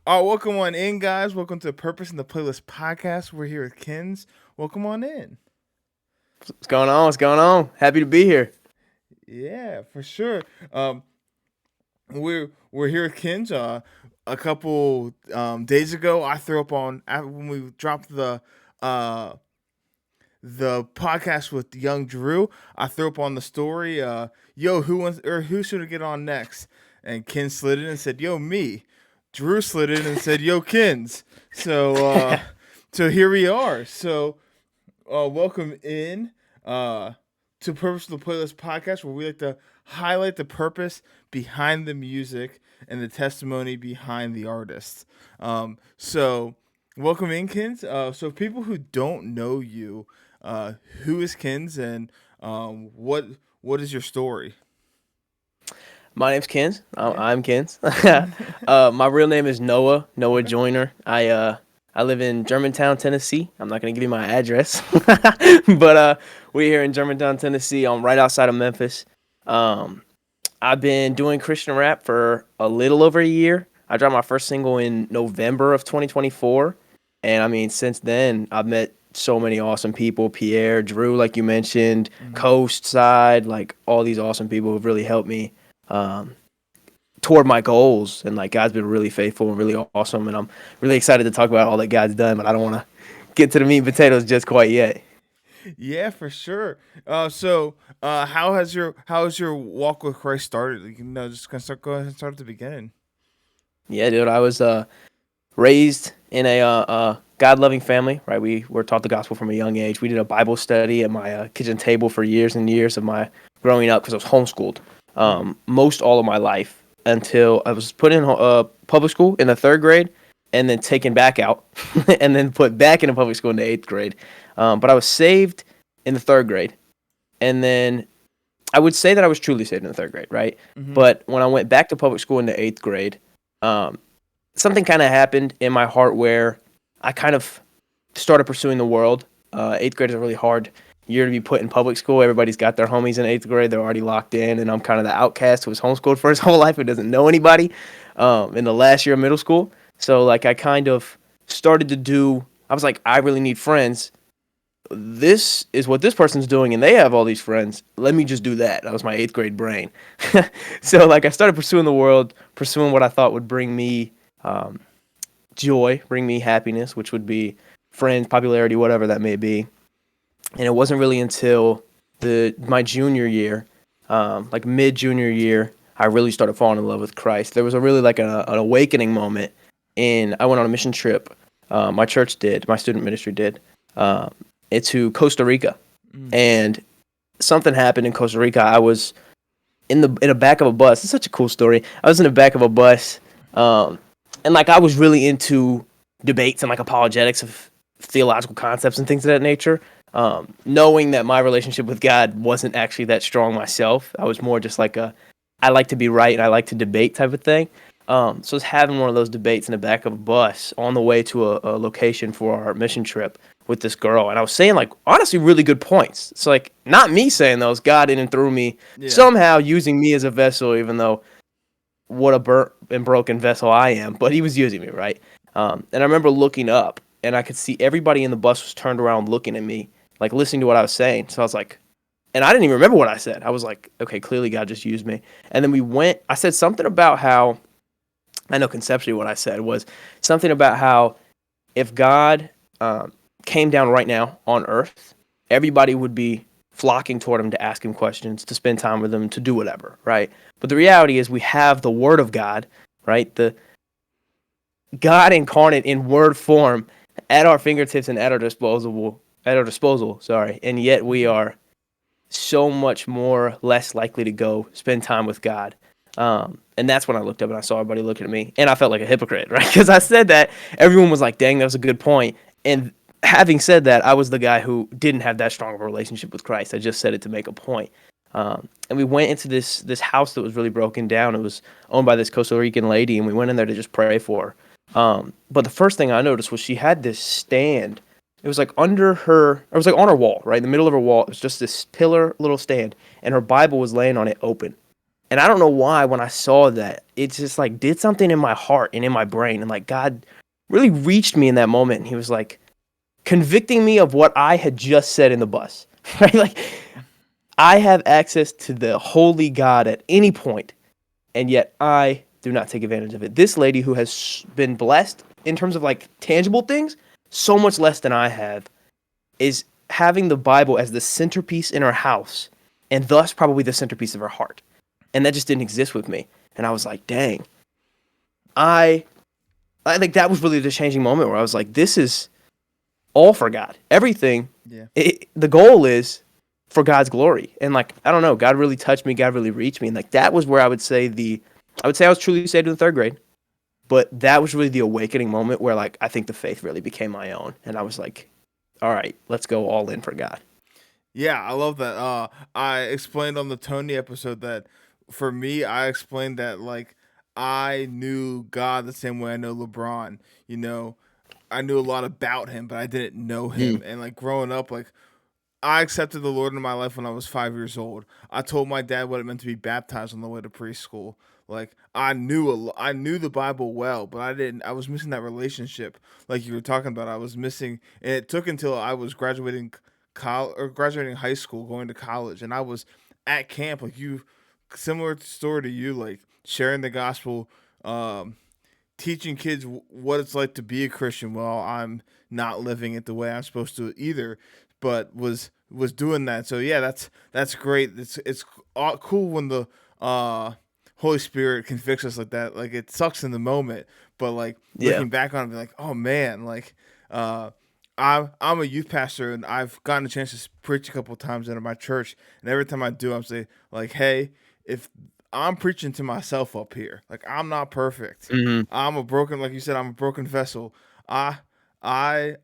Welcome on in, guys. Welcome to Purpose in the Playlist podcast. We're here with Kins. Welcome on in. What's going on? What's going on? Happy to be here. Yeah, for sure. Um, we're here with Kins. A couple days ago, I threw up on when we dropped uh the podcast with young Drew. I threw up on the story. Yo, who wants or who should I get on next? And Ken slid in and said, "Yo, me." Drew slid in and said, "Yo, Kins." So, so here we are. So, welcome in to Purpose of the Playlist podcast, where we like to highlight the purpose behind the music and the testimony behind the artist. So, welcome in, Kins. So, people who don't know you, who is Kins, and what is your story? My name's Kens. I'm Kens. My real name is Noah Okay. Joyner. I live in Germantown, Tennessee. I'm not gonna give you my address, but we're here in Germantown, Tennessee. I'm right outside of Memphis. Um, I've been doing Christian rap for a little over a year. I dropped my first single in November of 2024, and I mean since then I've met so many awesome people. Pierre, Drew, like you mentioned, Mhm. Coast Side, like all these awesome people who've really helped me um, toward my goals. And like God's been really faithful and really awesome. And I'm really excited to talk about all that God's done. But I don't want to get to the meat and potatoes just quite yet. Yeah, for sure. So, how has your walk with Christ started? Just gonna start go ahead and start at the beginning. Yeah, dude. I was raised in a God loving family. Right, we were taught the gospel from a young age. We did a Bible study at my kitchen table for years and years of my growing up because I was homeschooled Mm-hmm. most all of my life until I was put in public school in the third grade, and then taken back out, and then put back into public school in the eighth grade. But I was saved in the third grade, and then I would say that I was truly saved in the third grade, right? Mm-hmm. But when I went back to public school in the eighth grade, um, something kind of happened in my heart where I kind of started pursuing the world. Eighth grade is a really hard year to be put in public school. Everybody's got their homies in eighth grade; they're already locked in, and I'm kind of the outcast who was homeschooled for his whole life, who doesn't know anybody. In the last year of middle school, so like I kind of started to do. I was like, I really need friends. This is what this person's doing, and they have all these friends. Let me just do that. That was my eighth grade brain. So like I started pursuing the world, pursuing what I thought would bring me um, joy, bring me happiness, which would be friends, popularity, whatever that may be. And it wasn't really until the my junior year, like mid junior year, I really started falling in love with Christ. There was a really like an awakening moment. And I went on a mission trip. My church did, my student ministry did, um, to Costa Rica, Mm-hmm. and something happened in Costa Rica. I was in the back of a bus. It's such a cool story. I was in the back of a bus, um, and like I was really into debates and like apologetics of theological concepts and things of that nature. Knowing that my relationship with God wasn't actually that strong myself, I was more just like a I like to be right and I like to debate type of thing. So I was having one of those debates in the back of a bus on the way to a location for our mission trip with this girl, and I was saying like honestly really good points. It's like not me saying those, God in and through me, Yeah. somehow using me as a vessel, even though what a burnt and broken vessel I am, but he was using me, right? And I remember looking up and I could see everybody in the bus was turned around looking at me, like listening to what I was saying. So I was like, and I didn't even remember what I said. I was like, okay, clearly God just used me. And then I said something about how, I know conceptually what I said was something about how if God um, came down right now on earth, everybody would be flocking toward him to ask him questions, to spend time with him, to do whatever, right? But the reality is we have the word of God, right? The God incarnate in word form at our fingertips and at our disposal, sorry. And yet we Mm-hmm. are so much more less likely to go spend time with God. And that's when I looked up and I saw everybody looking at me, and I felt like a hypocrite, right? Because I said that, everyone was like, "Dang, that was a good point." And having said that, I was the guy who didn't have that strong of a relationship with Christ. I just said it to make a point. And we went into this house that was really broken down. It was owned by this Costa Rican lady, and we went in there to just pray for her. But the first thing I noticed was she had this stand. It was like under her, it was like on her wall, right in the middle of her wall. It was just this pillar little stand, and her Bible was laying on it open. And I don't know why when I saw that, it just like did something in my heart and in my brain. And like God really reached me in that moment. And he was like convicting me of what I had just said in the bus. Right? Like I have access to the holy God at any point, and yet I do not take advantage of it. This lady who has been blessed in terms of like tangible things, so much less than I have, is having the Bible as the centerpiece in her house, and thus probably the centerpiece of her heart. And that just didn't exist with me. And I was like, dang. I think that was really the changing moment where I was like, this is all for God. Everything. Yeah. The goal is for God's glory. And like, I don't know, God really touched me. God really reached me. And like, that was where I would say I was truly saved in the third grade. But that was really the awakening moment where like, I think the faith really became my own. And I was like, all right, let's go all in for God. Yeah, I love that. I explained on the Tony episode that for me, I explained that like I knew God the same way I know LeBron. You know, I knew a lot about him, but I didn't know him. And like growing up, like I accepted the Lord in my life when I was 5 years old. I told my dad what it meant to be baptized on the way to preschool. Like I knew the Bible well, but I didn't. I was missing that relationship, like you were talking about. I was missing, and it took until I was graduating high school, going to college, and I was at camp, like you, similar story to you, like sharing the gospel, teaching kids what it's like to be a Christian while I'm not living it the way I'm supposed to either, but was doing that. So yeah, that's great. It's cool when the Holy Spirit convicts us like that. Like it sucks in the moment, but like looking back on it, be like, oh man, like I'm a youth pastor and I've gotten a chance to preach a couple of times in my church, and every time I do, I'm saying like, hey, if I'm preaching to myself up here, like I'm not perfect. I'm a broken, like you said, I'm a broken vessel. I'm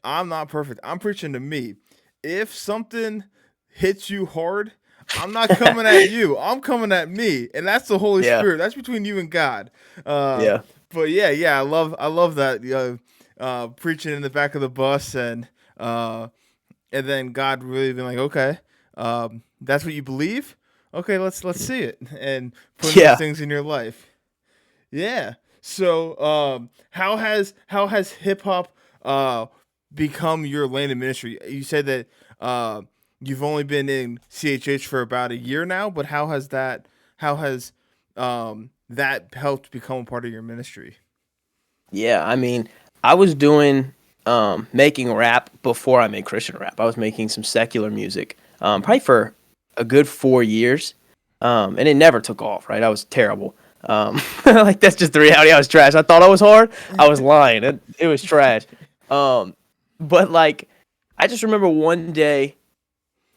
not perfect. I'm preaching to me. If something hits you hard, I'm not coming at you. I'm coming at me, and that's the Holy Spirit. That's between you and God. But yeah, I love that preaching in the back of the bus, and then God really being like, okay, that's what you believe. Okay, let's see it, and put those things in your life. Yeah. So, how has hip hop become your lane of ministry? You said that you've only been in CHH for about a year now, but how has that helped become a part of your ministry? Yeah, I mean, I was doing making rap before I made Christian rap. I was making some secular music, probably for a good 4 years, and it never took off. Right, I was terrible. Like that's just the reality. I was trash. I thought I was hard. I was lying. It was trash. But like, I just remember one day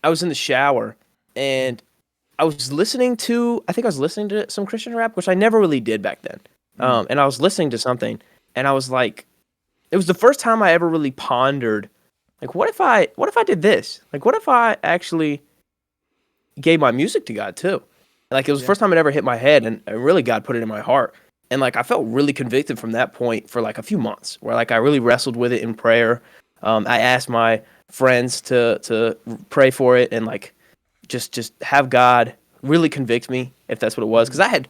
I was in the shower and I think I was listening to some Christian rap, which I never really did back then. And I was listening to something and I was like, it was the first time I ever really pondered, like, what if I did this? Like, what if I actually gave my music to God too? Like, it was the first time it ever hit my head, and really God put it in my heart. And like, I felt really convicted from that point for like a few months, where like I really wrestled with it in prayer. I asked my friends to pray for it and like just have God really convict me if that's what it was, because I had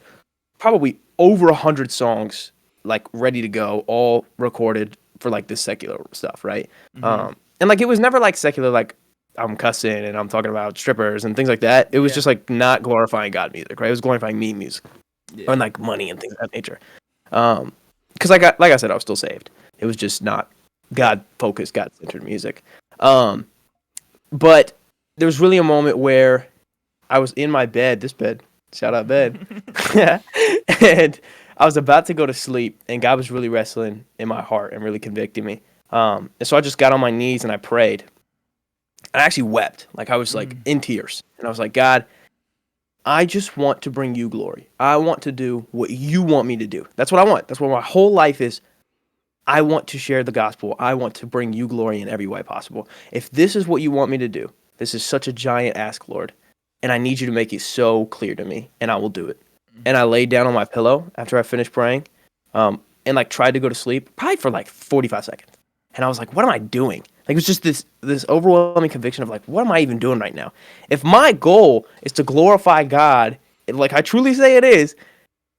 probably over 100 songs like ready to go, all recorded for like this secular stuff, right? And like it was never like secular, like I'm cussing and I'm talking about strippers and things like that. It was just like not glorifying God music, right? It was glorifying me music, and like money and things of that nature. Because like I said, I was still saved. It was just not God focused, God centered music. But there was really a moment where I was in my bed, this bed, shout out bed, and I was about to go to sleep, and God was really wrestling in my heart and really convicting me. And so I just got on my knees and I prayed. And I actually wept. Like I was like in tears. And I was like, God, I just want to bring you glory. I want to do what you want me to do. That's what I want. That's what my whole life is. I want to share the gospel. I want to bring you glory in every way possible. If this is what you want me to do, this is such a giant ask, Lord. And I need you to make it so clear to me, and I will do it. And I laid down on my pillow after I finished praying, and like tried to go to sleep, probably for like 45 seconds. And I was like, what am I doing? Like, it was just this overwhelming conviction of like, what am I even doing right now? If my goal is to glorify God like I truly say it is,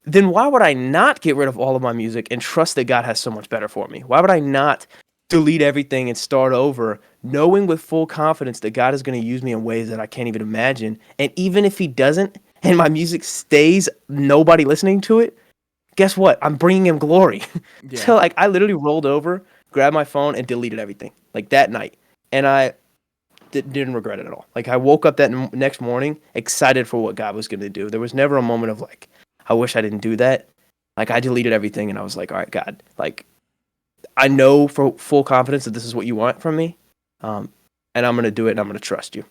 then why would I not get rid of all of my music and trust that God has so much better for me? Why would I not delete everything and start over, knowing with full confidence that God is going to use me in ways that I can't even imagine? And even if He doesn't, and my music stays nobody listening to it, guess what? I'm bringing Him glory. Yeah. So like I literally rolled over, grabbed my phone, and deleted everything like that night, and I didn't regret it at all. Like I woke up that next morning excited for what God was going to do. There was never a moment of like, I wish I didn't do that. Like I deleted everything and I was like, all right, God, like I know for full confidence that this is what you want from me. And I'm going to do it and I'm going to trust you.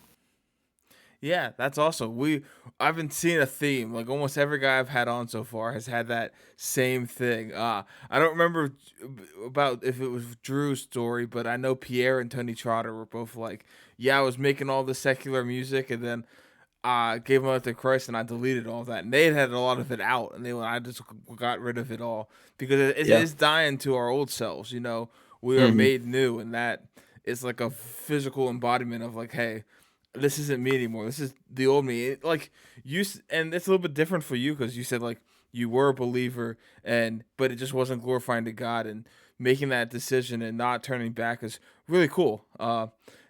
Yeah, that's awesome. I've been seeing a theme. Like almost every guy I've had on so far has had that same thing. I don't remember about if it was Drew's story, but I know Pierre and Tony Trotter were both like, "Yeah, I was making all the secular music, and then I gave them up to Christ, and I deleted all that." And they had a lot of it out, and I just got rid of it all because it Yeah. is dying to our old selves. We are Hmm. made new, and that is like a physical embodiment of like, hey, this isn't me anymore. This is the old me. Like and it's a little bit different for you because you said like you were a believer, but it just wasn't glorifying to God, and making that decision and not turning back is really cool.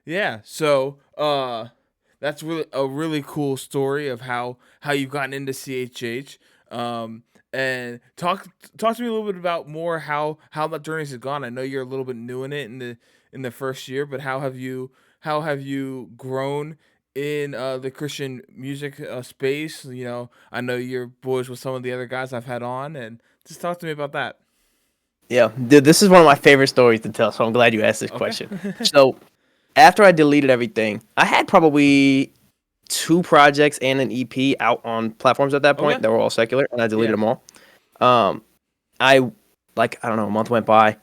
Yeah. So, that's really a really cool story of how you've gotten into CHH. And talk to me a little bit about more how that journey has gone. I know you're a little bit new in it in the first year, but how have you grown in the Christian music space? I know you're boys with some of the other guys I've had on, and just talk to me about that. Yeah. Dude, this is one of my favorite stories to tell. So I'm glad you asked this Okay. question. So after I deleted everything, I had probably two projects and an EP out on platforms at that Okay. point that were all secular, and I deleted Yeah. them all. Um, I I don't know, a month went by.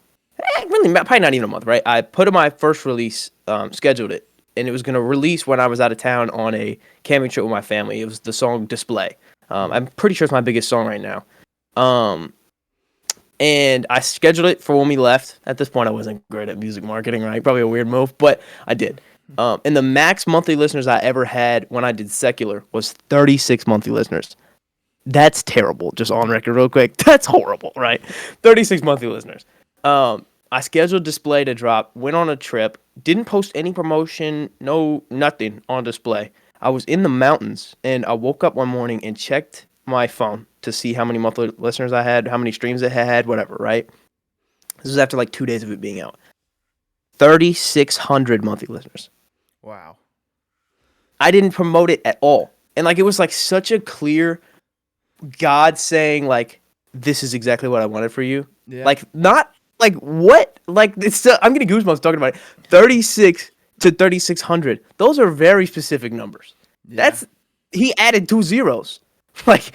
Really, probably not even a month, right? I put in my first release, scheduled it, and it was gonna release when I was out of town on a camping trip with my family. It was the song "Display." Mhm. I'm pretty sure it's my biggest song right now. Um, and I scheduled it for when we left. At this point, I wasn't great at music marketing, right? Probably a weird move, but I did. And the max monthly listeners I ever had when I did secular was 36 monthly listeners. That's terrible. Just on record, real quick. That's horrible, right? 36 monthly listeners. I scheduled Display to drop. Went on a trip. Didn't post any promotion. No, nothing on Display. I was in the mountains, and I woke up one morning and checked my phone to see how many monthly listeners I had, how many streams it had, whatever. Right. This was after like 2 days of it being out. 3,600 monthly listeners. Wow. I didn't promote it at all, and like it was like such a clear God saying like, this is exactly what I wanted for you. Yeah. Like not like what? Like it's still, I'm getting goosebumps talking about it. 36 to 3,600. Those are very specific numbers. Yeah. That's he added 2 zeros. Like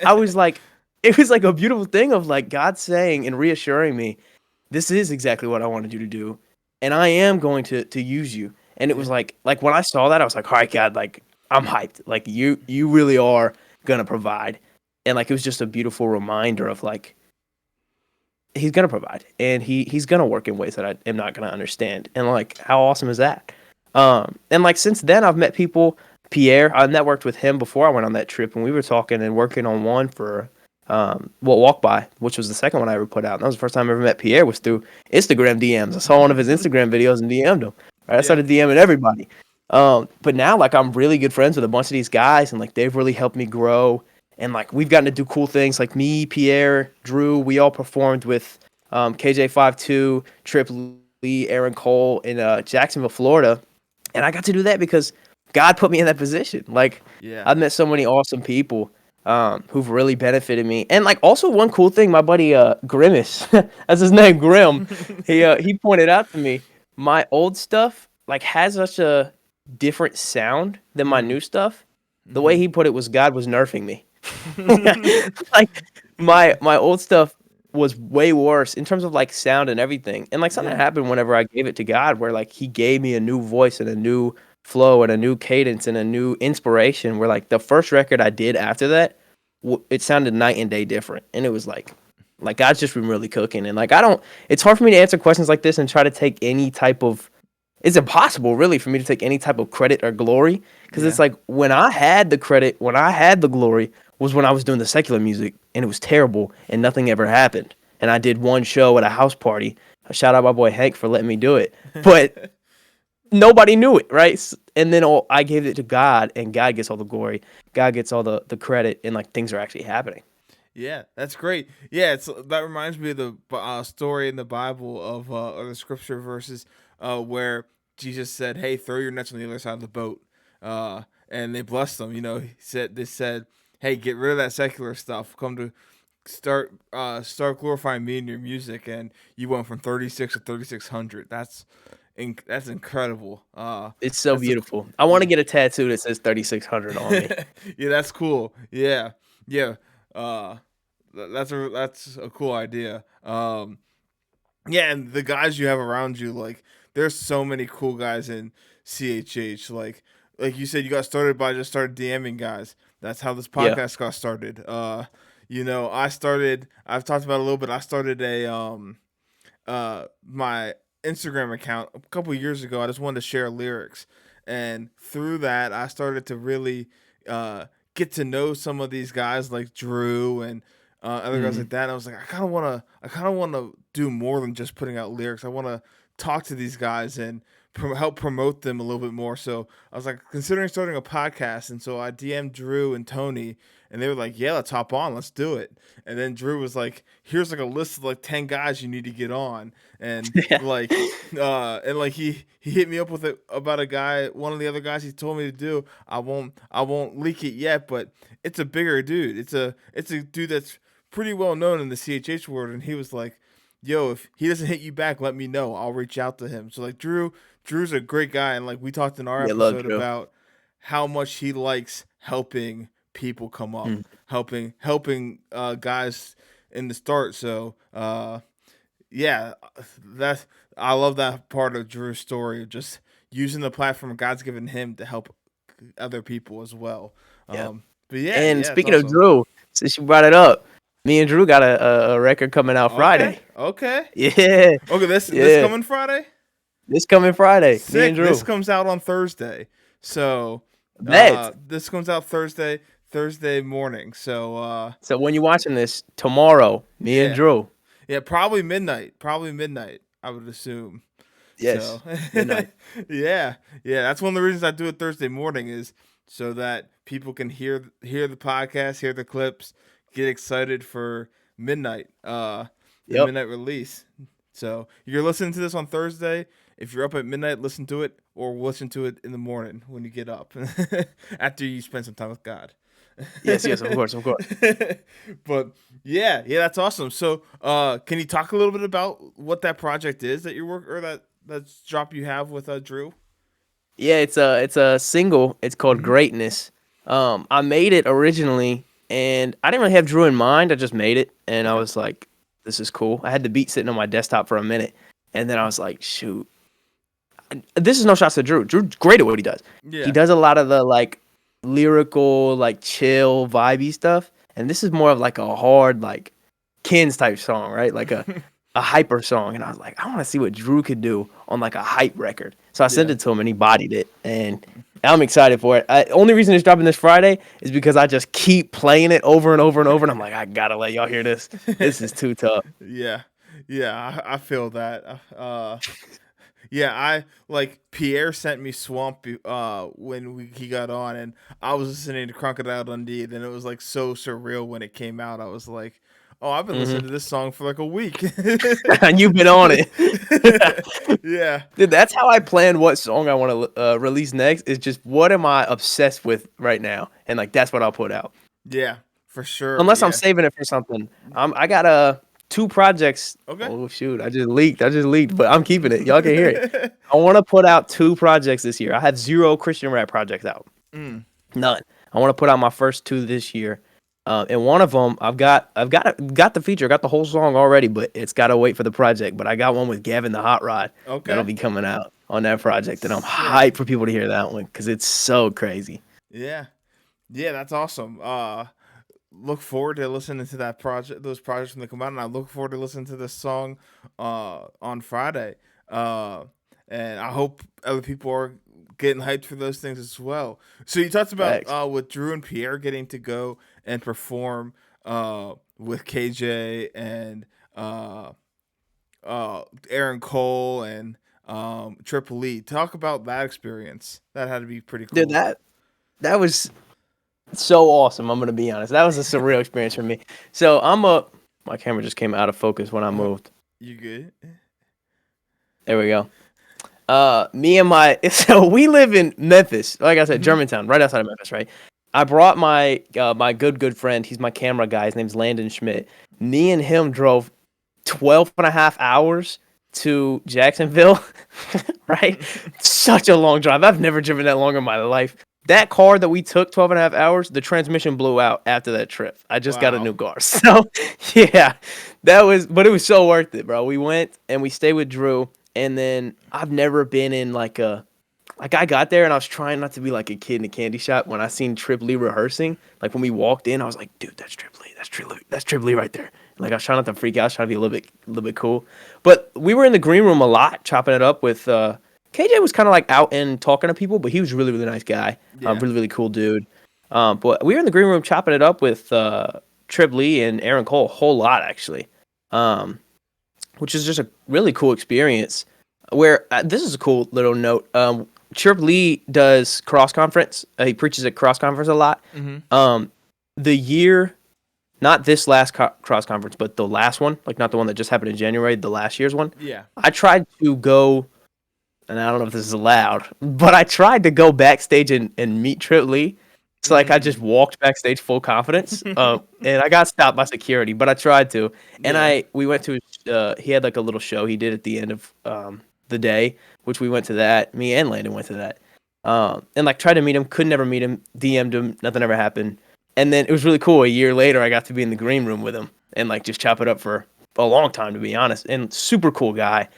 I was like, it was like a beautiful thing of like God saying and reassuring me, this is exactly what I wanted you to do, and I am going to use you. And it was Yeah. like when I saw that, I was like, all right, God, like I'm hyped. Like you really are gonna provide. And like it was just a beautiful reminder of like he's gonna provide and he's gonna work in ways that I am not gonna understand. And like how awesome is that? And like since then I've met people. Pierre, I networked with him before I went on that trip, and we were talking and working on one for Walk By, which was the second one I ever put out. And that was the first time I ever met Pierre was through Instagram DMs. I saw one of his Instagram videos and DM'd him. Right, I Yeah. started DMing everybody. But now like I'm really good friends with a bunch of these guys, and like they've really helped me grow. And like we've gotten to do cool things. Like me, Pierre, Drew, we all performed with KJ52, Trip Lee, Aaron Cole in Jacksonville, Florida. And I got to do that because God put me in that position. Like Yeah. I've met so many awesome people who've really benefited me. And like also one cool thing, my buddy Grimace, that's his name, Grim. He pointed out to me my old stuff like has such a different sound than my new stuff. The way he put it was God was nerfing me. Like my old stuff was way worse in terms of like sound and everything. And like something Yeah. happened whenever I gave it to God where like he gave me a new voice and a new flow and a new cadence and a new inspiration where like the first record I did after that it sounded night and day different. And it was like God's just been really cooking. And like it's hard for me to answer questions like this and try to take any type of it's impossible really for me to take any type of credit or glory because Yeah. it's like when I had the credit, when I had the glory was when I was doing the secular music, and it was terrible, and nothing ever happened. And I did one show at a house party. Shout out my boy Hank for letting me do it, but nobody knew it, right? And then I gave it to God, and God gets all the glory. God gets all the credit, and like things are actually happening. Yeah, that's great. Yeah, that reminds me of the story in the Bible of or the scripture verses where Jesus said, "Hey, throw your nets on the other side of the boat," and they blessed them. They said, "Hey, get rid of that secular stuff. Come to start glorifying me in your music." And you went from 36 to 3600. That's incredible. It's so That's a beautiful. I want to get a tattoo that says 3600 on me. yeah, that's cool. Yeah, yeah. Uh, that's a cool idea. Yeah, and the guys you have around you, like, there's so many cool guys in CHH. Like you said, you got started by just started DMing guys. That's how this Yeah. podcast got started. I've talked about it a little bit. I started my Instagram account a couple years ago. I just wanted to share lyrics, and through that, I started to really get to know some of these guys like Drew and other guys Mm. like that. And I was like, I kind of want to do more than just putting out lyrics. I want to talk to these guys and help promote them a little bit more. So I was like considering starting a podcast, and so I DM'd Drew and Tony, and they were like, "Yeah, let's hop on, let's do it." And then Drew was like, "Here's like a list of like 10 guys you need to get on," and Yeah. he hit me up with it about a guy, one of the other guys he told me to do. I won't leak it yet, but it's a bigger dude. It's a dude that's pretty well known in the CHH world, and he was like, "Yo, if he doesn't hit you back, let me know. I'll reach out to him." So like Drew's a great guy, and like we talked in our Yeah, love episode Drew. about how much he likes helping people come up, Mm. helping guys in the start. So yeah, that's I love that part of Drew's story of just using the platform God's given him to help other people as well. Yeah. But yeah, And yeah, it's speaking of awesome. Drew, since you brought it up, me and Drew got a record coming out Okay, Friday. okay, Yeah. okay. This Yeah. coming Friday. This coming Friday. Me and Sick. This Drew. comes out on Thursday. So Bet. this comes out Thursday morning. So So when you're watching this tomorrow, me and yeah. Drew. Yeah, probably midnight. Probably midnight, I would assume. So Yes. Midnight. yeah. Yeah, that's one of the reasons I do it Thursday morning is so that people can hear the podcast, hear the clips, get excited for midnight, the Yep. midnight release. So you're listening to this on Thursday. If you're up at midnight, listen to it, or listen to it in the morning when you get up after you spend some time with God. Yes, yes, of course, of course. But yeah, that's awesome. So, can you talk a little bit about what that project is that you work or that drop you have with Drew? Yeah, it's a single. It's called Hmm. Greatness. I made it originally, and I didn't really have Drew in mind. I just made it, and I Okay. was like, "This is cool." I had the beat sitting on my desktop for a minute, and then I was like, "Shoot, this is no shots to Drew. Drew's great at what he does. He Yeah. does a lot of the like lyrical, like chill, vibey stuff, and this is more of like a hard, like Kins type song, right? Like a hyper song." And I was like, I want to see what Drew could do on like a hype record. So I sent Yeah. it to him, and he bodied it, and I'm excited for it. Only reason it's dropping this Friday is because I just keep playing it over and over and over, and I'm like, I gotta let y'all hear this. This is too tough. Yeah. Yeah. I feel that. Yeah, I like Pierre sent me Swamp when he got on, and I was listening to Crocodile Dundee, and it was like so surreal when it came out. I was like, "Oh, I've been listening Hmm. to this song for like a week." And you've been on it. Yeah, Dude, that's how I plan what song I want to release next. Is just what am I obsessed with right now, and like that's what I'll put out. yeah, for sure. Unless I'm Yeah. saving it for something. I got two projects. Okay. Oh shoot, I just leaked, but I'm keeping it. Y'all can hear it. I want to put out two projects this year. I have 0 Christian rap projects out. Mm, None. I want to put out my first 2 this year. And one of them, got the feature, got the whole song already, but it's got to wait for the project. But I got one with Gavin the Hot Rod that'll okay. be coming out on that project, and I'm Sick. hyped for people to hear that one because it's so crazy. Yeah. Yeah, that's awesome. Look forward to listening to those projects when they come out, and I look forward to listening to this song on Friday. Uh and I hope other people are getting hyped for those things as well. So you talked about Facts. with Drew and Pierre getting to go and perform with KJ and uh, Aaron Cole and Triple E. Talk about that experience. That had to be pretty Dude, cool. that was so awesome. I'm gonna be honest. That was a surreal experience for me. So my camera just came out of focus when I moved. You good? There we go. Me and my so we live in Memphis. Like I said, Hmm. Germantown, right outside of Memphis, right? I brought my good friend. He's my camera guy. His name's Landon Schmidt. Me and him drove 12 and a half hours to Jacksonville, right? Such a long drive. I've never driven that long in my life. That car that we took 12 and a half hours, the transmission blew out after that trip. I just got a Wow. new car. So, yeah, but it was so worth it, bro. We went and we stayed with Drew. And then I've never been in like I got there and I was trying not to be like a kid in a candy shop when I seen Trip Lee rehearsing. Like when we walked in, I was like, dude, that's Trip Lee. That's Trip Lee right there. Like I was trying not to freak out, I was trying to be a little bit cool. But we were in the green room a lot, chopping it up with KJ was kind of like out and talking to people, but he was a really, really nice guy. Yeah. Really, really cool dude. But we were in the green room chopping it up with Trip Lee and Aaron Cole a whole lot actually. Which is just a really cool experience. Where this is a cool little note. Trip Lee does cross conference. He preaches at cross conference a lot. Hmm. The year, not this last cross conference, but the last one, like not the one that just happened in January, the last year's one. Yeah. I tried to go, and I don't know if this is allowed, but I tried to go backstage and meet Trip Lee. So like I just walked backstage full confidence, and I got stopped by security, but I tried to. And Yeah. we went to he had like a little show he did at the end of the day, which we went to that. Me and Landon went to that, and like tried to meet him, could never meet him. DM'd him, nothing ever happened. And then it was really cool. A year later, I got to be in the green room with him and like just chop it up for a long time, to be honest. And super cool guy.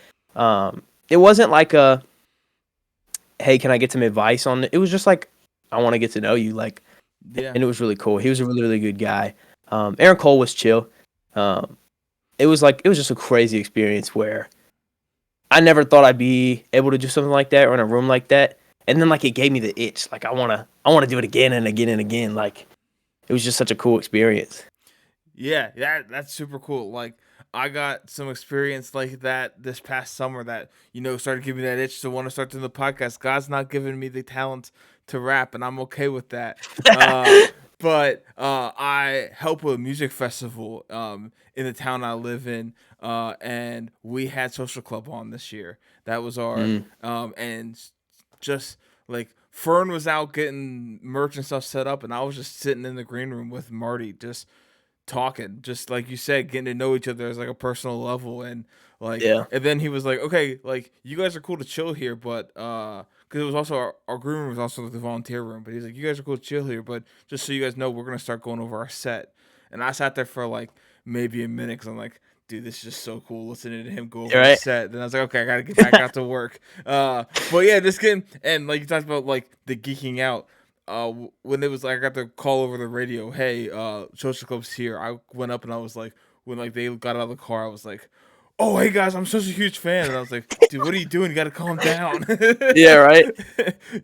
It wasn't like a hey, can I get some advice on it? It was just like I want to get to know you, like, Yeah. and it was really cool. He was a really, really good guy. Aaron Cole was chill. It was just a crazy experience where I never thought I'd be able to do something like that or in a room like that. And then like it gave me the itch. Like I wanna do it again and again and again. Like it was just such a cool experience. Yeah, that's super cool. Like I got some experience like that this past summer that started giving me that itch to want to start doing the podcast. God's not giving me the talent to rap, and I'm okay with that. But I help with a music festival in the town I live in, and we had Social Club on this year. That was our Mm, just like Fern was out getting merch and stuff set up, and I was just sitting in the green room with Marty, just talking, just like you said, getting to know each other as like a personal level, and like, yeah. and then he was like, okay, like you guys are cool to chill here, but because it was also our green room was also like the volunteer room, but he's like, you guys are cool to chill here, but just so you guys know, we're gonna start going over our set, and I sat there for like maybe a minute because I'm like, dude, this is just so cool listening to him go over You're his right. set. Then I was like, okay, I gotta get back out to work. But yeah, just getting, and like you talked about like the geeking out. When it was like I got the call over the radio, hey, Social Club's here. I went up and I was like, when like they got out of the car, I was like, oh hey guys, I'm such a huge fan, and I was like, dude, what are you doing? You gotta calm down. Yeah, right.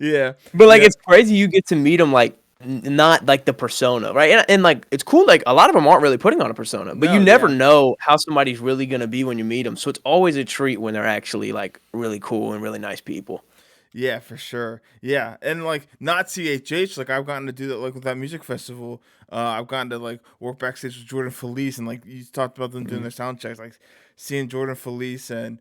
Yeah, But like yeah, it's crazy you get to meet him like not like the persona, right? And like it's cool. Like a lot of them aren't really putting on a persona, but you no, never yeah. know how somebody's really gonna be when you meet them. So it's always a treat when they're actually like really cool and really nice people. Yeah, for sure. Yeah, and like not CHH, like I've gotten to do that like with that music festival. I've gotten to like work backstage with Jordan Felice, and like you talked about them doing Mm. their sound checks, like seeing Jordan Felice and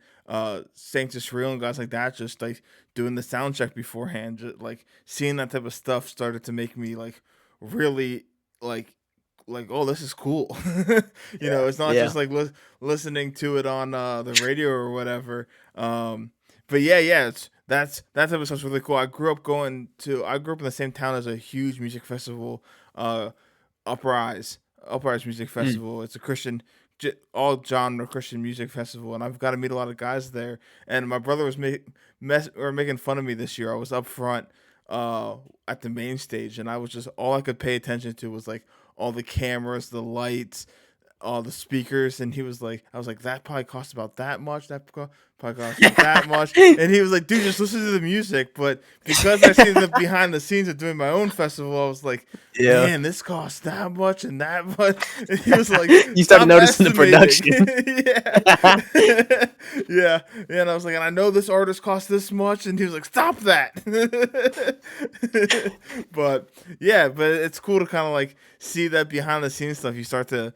Sanctus Real and guys like that, just like doing the sound check beforehand, just like seeing that type of stuff started to make me like really like oh, this is cool. Yeah, It's not yeah. just like listening to it on the radio or whatever. But yeah, that type of stuff's really cool. I grew up in the same town as a huge music festival, uh, Uprise Music Mm. Festival. It's a Christian, all genre Christian music festival, and I've got to meet a lot of guys there. And my brother was making fun of me this year. I was up front, uh, at the main stage, and I was just all I could pay attention to was like all the cameras, the lights, all the speakers, and he was like, I was like, that probably costs about that much. Probably costs about that much. And he was like, dude, just listen to the music. But because I seen the behind the scenes of doing my own festival, I was like, Yeah. man, this costs that much and that much. And he was like, You started stop noticing the estimating. production. Yeah. Yeah. Yeah. And I was like, and I know this artist costs this much. And he was like, stop that. But yeah, but it's cool to kind of like see that behind the scenes stuff. You start to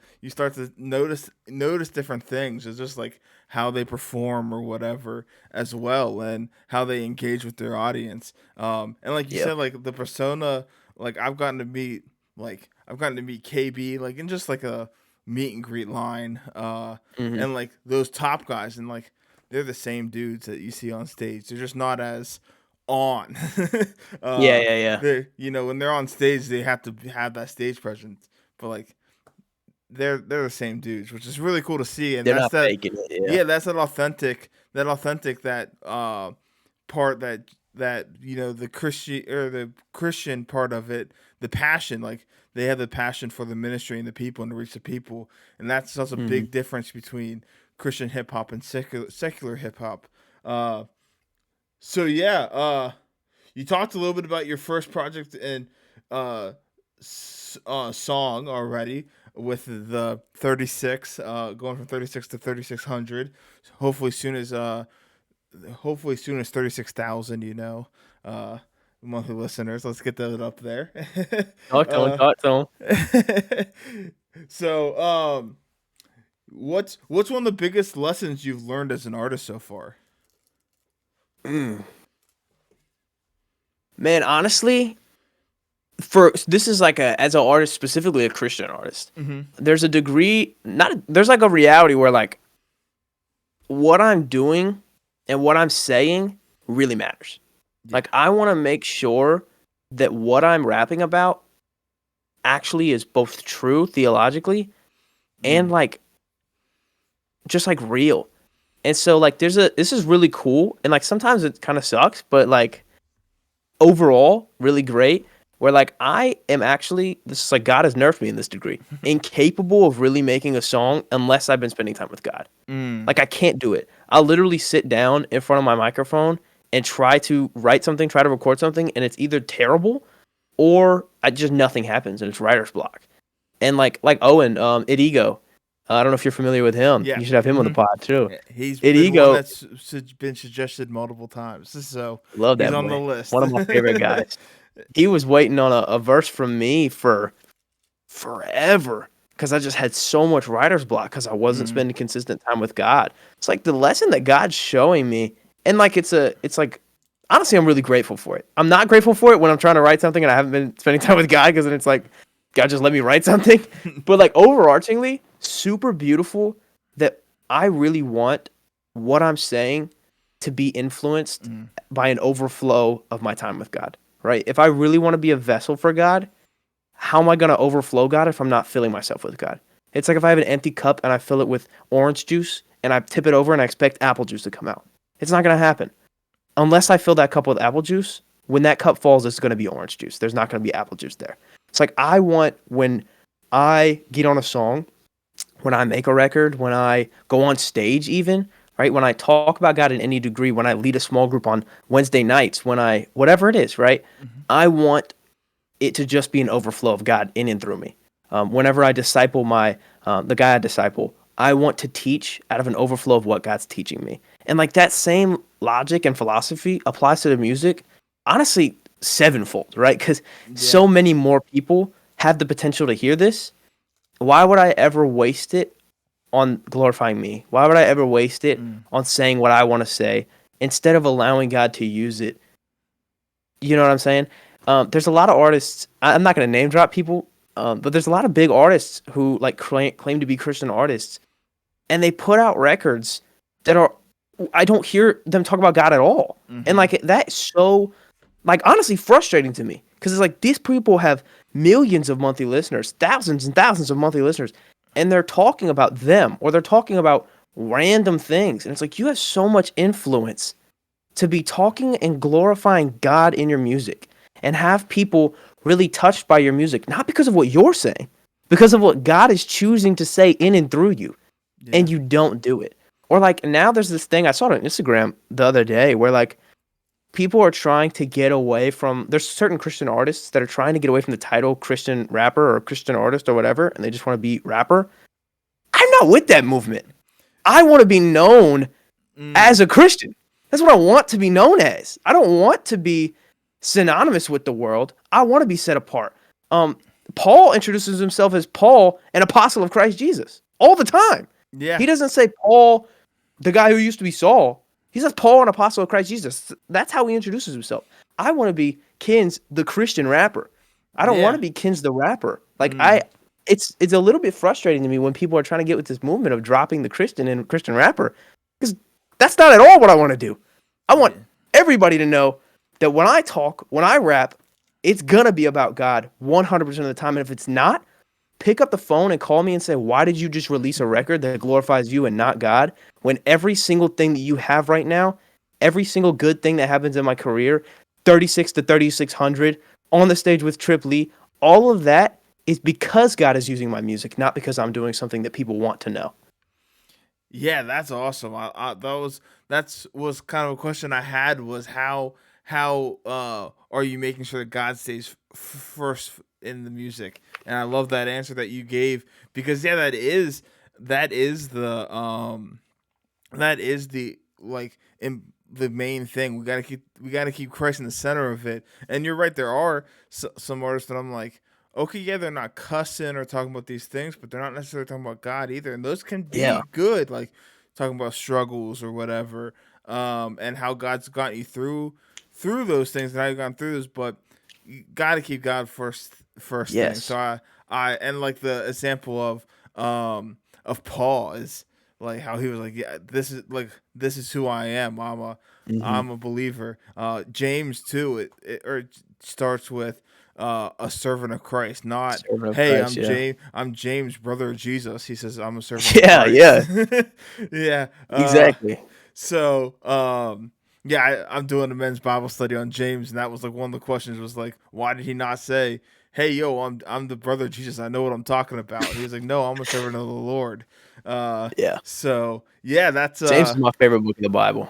notice different things. It's just like how they perform or whatever as well, and how they engage with their audience. And like you Yeah. said, like the persona, like I've gotten to meet KB like in just like a meet and greet line, Hmm. and like those top guys, and like they're the same dudes that you see on stage. They're just not as on. Yeah, uh, yeah, yeah. they when they're on stage, they have to have that stage presence, but like they're the same dudes, which is really cool to see. And They're that's not that. faking it. Yeah. Yeah, that's that part that the Christian part of it, the passion, like they have the passion for the ministry and the people and to reach the people, and that's such a Hmm. big difference between Christian hip hop and secular hip hop. Uh, so yeah, you talked a little bit about your first project and uh, song already with the 36, going from 36 to 3600. Hopefully soon as hopefully soon as 36,000. Uh, monthly listeners. Let's get that up there. Talk to 'em, uh, talk to so what's one of the biggest lessons you've learned as an artist so far? 'em. Man, honestly, for this is like as an artist, specifically a Christian artist, Mm-hmm. there's a degree, not there's like a reality where like what I'm doing and what I'm saying really matters. Yeah. Like I want to make sure that what I'm rapping about actually is both true theologically and like just like real. And so like this is really cool, and like sometimes it kind of sucks, but like overall really great, where like I am actually, this is like God has nerfed me in this degree, incapable of really making a song unless I've been spending time with God. Mm. Like I can't do it. I'll literally sit down in front of my microphone and try to write something, try to record something, and it's either terrible or I just nothing happens and it's writer's block. And like Owen, It Ego. I don't know if you're familiar with him. Yeah. You should have him on the Mhm. pod too. Yeah, he's It been one Ego, that's been suggested multiple times, so love he's that on the boy. list. One of my favorite guys. He was waiting on a verse from me for forever because I just had so much writer's block because I wasn't Mhm. spending consistent time with God. It's like the lesson that God's showing me, and like it's like honestly, I'm really grateful for it. I'm not grateful for it when I'm trying to write something and I haven't been spending time with God, because then it's like God just let me write something. But like overarchingly, super beautiful that I really want what I'm saying to be influenced Mm. by an overflow of my time with God, right? If I really want to be a vessel for God, how am I going to overflow God if I'm not filling myself with God? It's like if I have an empty cup and I fill it with orange juice and I tip it over and I expect apple juice to come out. It's not going to happen. Unless I fill that cup with apple juice, when that cup falls, it's going to be orange juice. There's not going to be apple juice there. It's like I want, when I get on a song, when I make a record, when I go on stage even, right? When I talk about God in any degree, when I lead a small group on Wednesday nights, when I, whatever it is, right? I want it to just be an overflow of God in and through me. Whenever I disciple the guy I disciple, I want to teach out of an overflow of what God's teaching me. And like that same logic and philosophy applies to the music, honestly, sevenfold, right? Because so many more people have the potential to hear this. Why would I ever waste it on glorifying me? Why would I ever waste it on saying what I want to say instead of allowing God to use it? You know what I'm saying? There's a lot of artists. I'm not going to name drop people, but there's a lot of big artists who like claim to be Christian artists, and they put out records that are, I don't hear them talk about God at all. And like that's so, like, honestly frustrating to me, because it's like these people have millions of monthly listeners, thousands and thousands of monthly listeners, and they're talking about them, or they're talking about random things, and it's like you have so much influence to be talking and glorifying God in your music and have people really touched by your music, not because of what you're saying, because of what God is choosing to say in and through you, Yeah. and you don't do it. Or like now there's this thing I saw it on Instagram the other day where like people are trying to get away from, there's certain Christian artists that are trying to get away from the title Christian rapper or Christian artist or whatever, and they just want to be rapper. I'm not with that movement. I want to be known as a Christian. That's what I want to be known as. I don't want to be synonymous with the world. I want to be set apart. Paul introduces himself as Paul, an apostle of Christ Jesus, all the time. Yeah. He doesn't say Paul, the guy who used to be Saul. He says Paul, an apostle of Christ Jesus. That's how he introduces himself. I want to be Kins, the Christian rapper. I don't want to be Kins, the rapper. Like it's a little bit frustrating to me when people are trying to get with this movement of dropping the Christian and Christian rapper, because that's not at all what I want to do. I want everybody to know that when I talk, when I rap, it's gonna be about God 100% of the time. And if it's not, pick up the phone and call me and say, why did you just release a record that glorifies you and not God? When every single thing that you have right now, every single good thing that happens in my career, 36 to 3600, on the stage with Trip Lee, all of that is because God is using my music, not because I'm doing something that people want to know. Yeah, that's awesome. That was kind of a question I had, was how are you making sure that God stays first in the music? And I love that answer that you gave, because yeah, that is the like in the main thing. We gotta keep Christ in the center of it. And you're right, there are some artists that I'm like, okay, yeah, they're not cussing or talking about these things, but they're not necessarily talking about God either. And those can Yeah. be good, like talking about struggles or whatever, and how God's gotten you through those things and how you've gone through this. But you got to keep God first thing. Yes. So I and like the example of Paul is like how he was like, yeah, this is who I am. I'm a believer. James too. It starts with a servant of Christ, not Servant of hey, Christ, yeah. I'm James, brother of Jesus. He says I'm a servant Yeah, of Christ. Yeah. exactly. So yeah, I'm doing a men's Bible study on James, and that was like one of the questions was like, why did he not say, hey, yo, I'm the brother of Jesus, I know what I'm talking about? He was like, no, I'm a servant of the Lord. Yeah. So yeah, that's James is my favorite book in the Bible.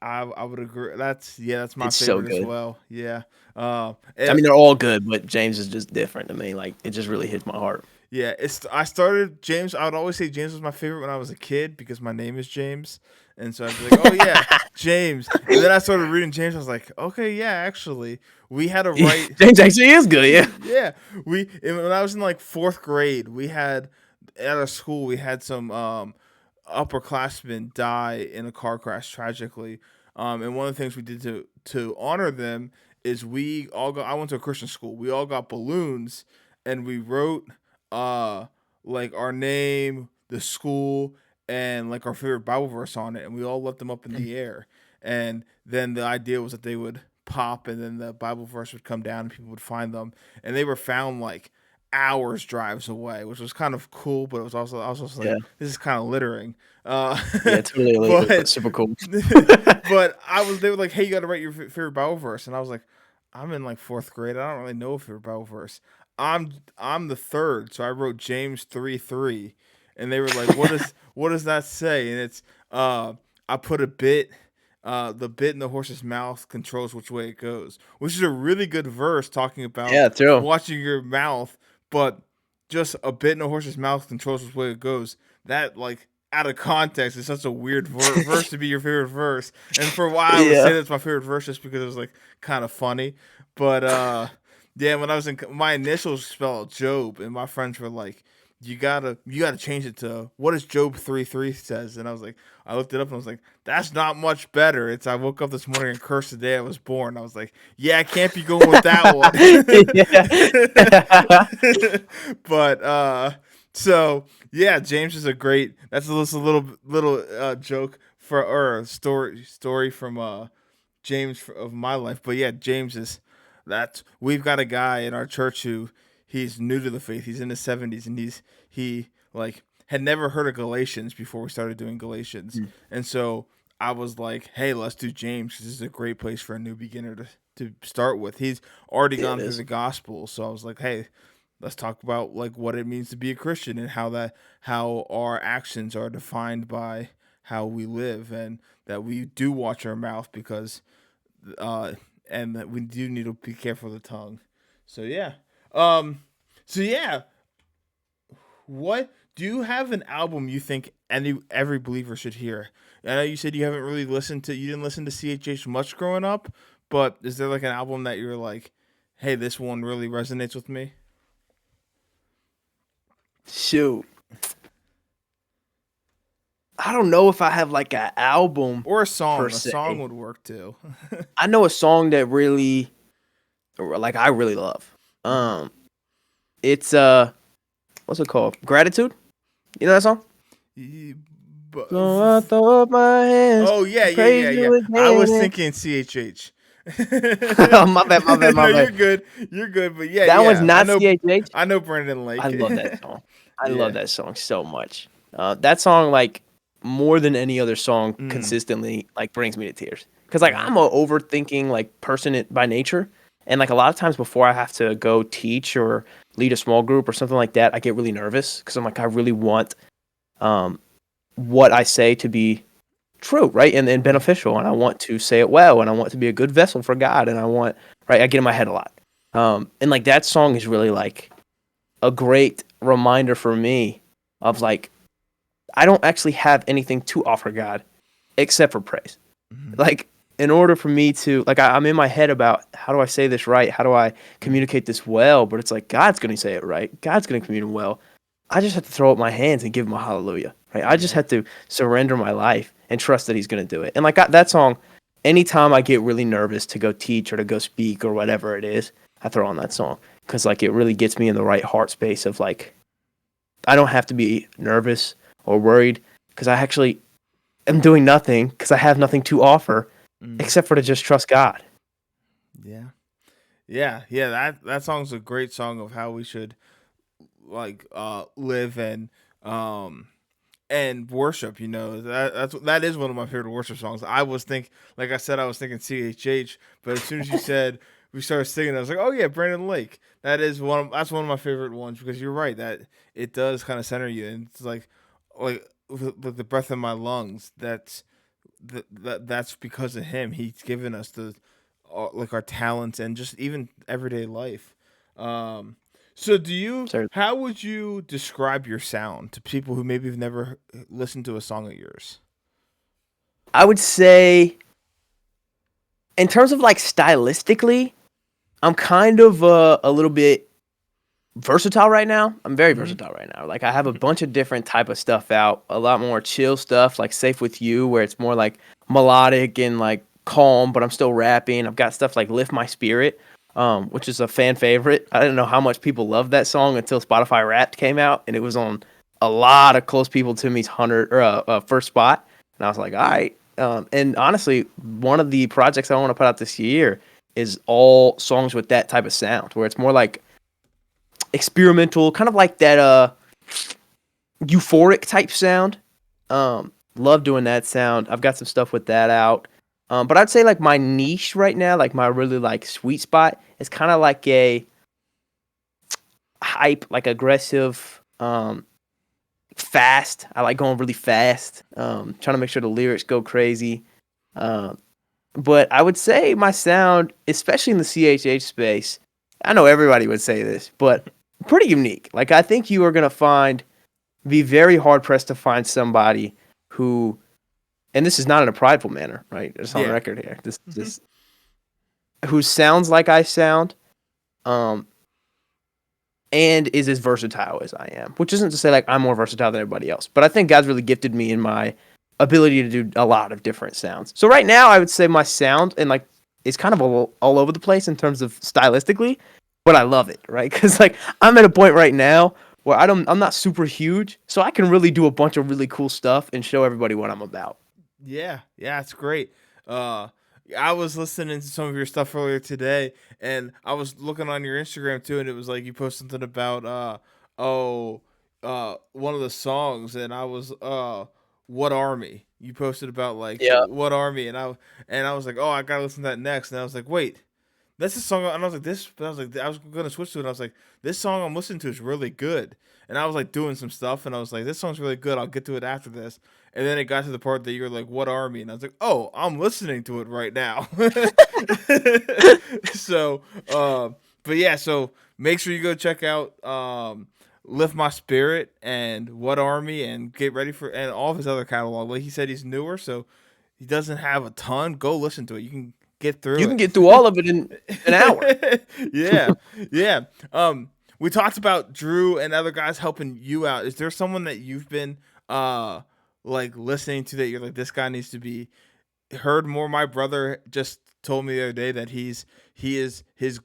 I would agree. That's my It's so favorite as good. well. Yeah. I mean, they're all good, but James is just different to me. Like, it just really hits my heart. Yeah, I started James. I would always say James was my favorite when I was a kid because my name is James, and so I'd be like, "Oh yeah, James." And then I started reading James. I was like, "Okay, yeah, actually, we had a right." James actually is good, yeah. Yeah, when I was in like fourth grade, we had at our school we had some upperclassmen die in a car crash tragically, and one of the things we did to honor them is we all got. I went to a Christian school. We all got balloons, and we wrote like our name, the school, and like our favorite Bible verse on it, and we all left them up in the air. And then the idea was that they would pop, and then the Bible verse would come down, and people would find them, and they were found like hours drives away, which was kind of cool, but it was also I was also like, Yeah. this is kind of littering. Yeah, it's really But super cool. but they were like, hey, you got to write your favorite Bible verse, and I was like, I'm in like fourth grade, I don't really know a favorite Bible verse. I'm the third, so I wrote James 3:3, and they were like, what does that say? And it's I put a bit. The bit in the horse's mouth controls which way it goes, which is a really good verse talking about Yeah, true. watching your mouth, but just a bit in a horse's mouth controls which way it goes. That like out of context is such a weird verse to be your favorite verse. And for a while, I would say Yeah. that's my favorite verse just because it was like kind of funny. But yeah, when I was in my initials spelled Job, and my friends were like, you gotta change it to what does Job 3:3 says, and I was like, I looked it up and I was like, that's not much better. It's I woke up this morning and cursed the day I was born. I was like, yeah, I can't be going with that one. But so yeah, James is a great. That's just a little joke for or a story from James of my life. But yeah, James is that we've got a guy in our church who he's new to the faith. He's in his 70s, and he like had never heard of Galatians before we started doing Galatians. And so I was like, hey, let's do James because this is a great place for a new beginner to start with. He's already Yeah, gone it through is. the gospel, so I was like, hey, let's talk about like what it means to be a Christian and how our actions are defined by how we live, and that we do watch our mouth because uh and that we do need to be careful of the tongue. So yeah. Um so yeah, what do you have an album you think every believer should hear? I know you said you didn't listen to CHH much growing up, but is there like an album that you're like, hey, this one really resonates with me? Shoot, I don't know if I have like an album Or a per song. A song se. would work too. I know a song that really, like, I really love. Mhm. Um, it's what's it called? Gratitude. You know that song? Ye- bu- So I throw up my hands Oh yeah, and yeah, praise yeah, yeah. you I was again. thinking CHH. Oh, my bad, my bad, No, my you're bad. good. You're good. But yeah, That one's yeah. not CHH. I know Brandon I Lake. love that song. I love Yeah. that song so much. That song, like, more than any other song, Mm, consistently like brings me to tears. Cause like yeah. I'm a overthinking like person by nature, and like a lot of times before I have to go teach or lead a small group or something like that, I get really nervous because I'm like I really want um what I say to be true, right, and Mhm. beneficial, and I want to say it well, and I want to be a good vessel for God, and I want right. I get in my head a lot, and like that song is really like a great reminder for me of like I don't actually have anything to offer God except for praise. Mhm. Like in order for me to like I'm in my head about how do I say this right? How do I Mhm. communicate this well? But it's like God's gonna say it right. God's gonna communicate well. I just have to throw up my hands and give him a hallelujah. Right. I just Yeah. have to surrender my life and trust that he's gonna do it. And like that song, anytime I get really nervous to go teach or to go speak or whatever it is, I throw on that song. Cause like it really gets me in the right heart space of like I don't have to be nervous or worried because I actually am doing nothing because I have nothing to offer Mm, except for to just trust God. yeah. Yeah. Yeah. That song's a great song of how we should like live um and worship. That is one of my favorite worship songs. Like I said, I was thinking CHH, but as soon as you said we started singing, I was like, oh yeah, Brandon Lake. That's one of my favorite ones, because you're right that it does kind of center you, and it's like with the breath in my lungs. That's because of him. He's given us the like our talents and just even everyday life. Um, so So how would you describe your sound to people who maybe have never listened to a song of yours? I would say, in terms of like stylistically, I'm kind of a little bit versatile right now. I'm very Mm-hmm. versatile right now. Like I have a bunch of different type of stuff out. A lot more chill stuff, like Safe with You, where it's more like melodic and like calm, but I'm still rapping. I've got stuff like Lift My Spirit, which is a fan favorite. I didn't know how much people loved that song until Spotify Wrapped came out, and it was on a lot of close people to me's 100 or first spot. And I was like, all right. And honestly, one of the projects I want to put out this year is all songs with that type of sound, where it's more like experimental, kind of like that euphoric type sound. Love doing that sound. I've got some stuff with that out. But I'd say like my niche right now, like my really like sweet spot, is kind of like a hype, like aggressive, fast. I like going really fast. Trying to make sure the lyrics go crazy. Um, but I would say my sound, especially in the CHH space, I know everybody would say this, but pretty unique. Like I think you are gonna be very hard pressed to find somebody who, and this is not in a prideful manner, right? It's on Yeah. record here. This who sounds like I sound, um, and is as versatile as I am. Which isn't to say like I'm more versatile than everybody else, but I think God's really gifted me in my ability to do a lot of different sounds. So right now, I would say my sound and like is kind of all over the place in terms of stylistically, but I love it, right? Because like I'm at a point right now where I'm not super huge, so I can really do a bunch of really cool stuff and show everybody what I'm about. Yeah, yeah, it's great. Uh, I was listening to some of your stuff earlier today, and I was looking on your Instagram too, and it was like you posted something about oh one of the songs, and I was what army you posted about, like Yeah. what army, and I was like, oh, I gotta listen to that next, and I was like, wait, That's the song, and I was like, this. But I was like, I was gonna switch to it. And I was like, this song I'm listening to is really good. And I was like doing some stuff, and I was like, this song's really good. I'll get to it after this. And then it got to the part that you're like, what army? And I was like, oh, I'm listening to it right now. so, but yeah, so make sure you go check out Lift My Spirit and What Army, and get ready for and all of his other catalog. Like he said, he's newer, so he doesn't have a ton. Go listen to it. You can get You through can it. get through all of it in an hour. Yeah, yeah. We talked about Drew and other guys helping you out. Is there someone that you've been like listening to that you're like, this guy needs to be heard more? My brother just told me the other day that his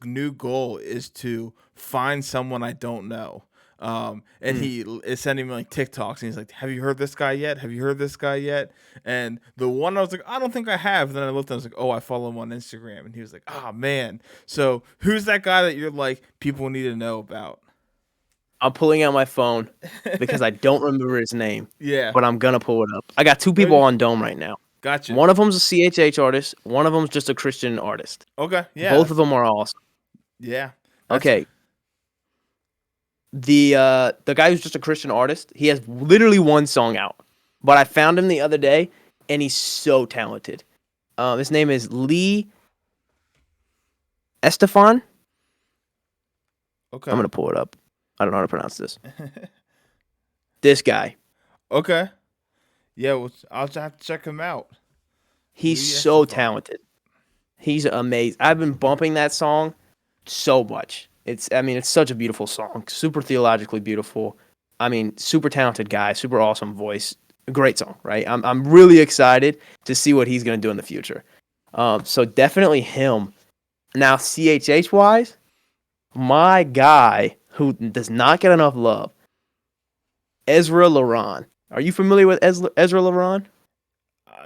new goal is to find someone I don't know. And Mm. he is sending me like TikToks, and he's like, "Have you heard this guy yet? Have you heard this guy yet?" And the one I was like, "I don't think I have." And then I looked, and I was like, "Oh, I follow him on Instagram." And he was like, "Ah, man." So who's that guy that you're like people need to know about? I'm pulling out my phone because I don't remember his name, Yeah. but I'm gonna pull it up. I got two people Okay. on Dome right now. Gotcha. One of them's a CHH artist. One of them's just a Christian artist. Okay. Yeah. Both of them are awesome. Yeah. That's Okay, the guy who's just a Christian artist, he has literally one song out, but I found him the other day, and he's so talented. His name is Lee Estefan. okay. I'm gonna pull it up. I don't know how to pronounce this. This guy, Okay. Yeah. Well, I'll just have to check him out. he's Lee so Estefan. talented. He's amazing. I've been bumping that song so much. I mean, it's such a beautiful song, super theologically beautiful. I mean, super talented guy, super awesome voice, great song, right? I'm really excited to see what he's gonna do in the future. So definitely him. Now CHH wise, my guy who does not get enough love, Ezra Laron. Are you familiar with Ezra Laron?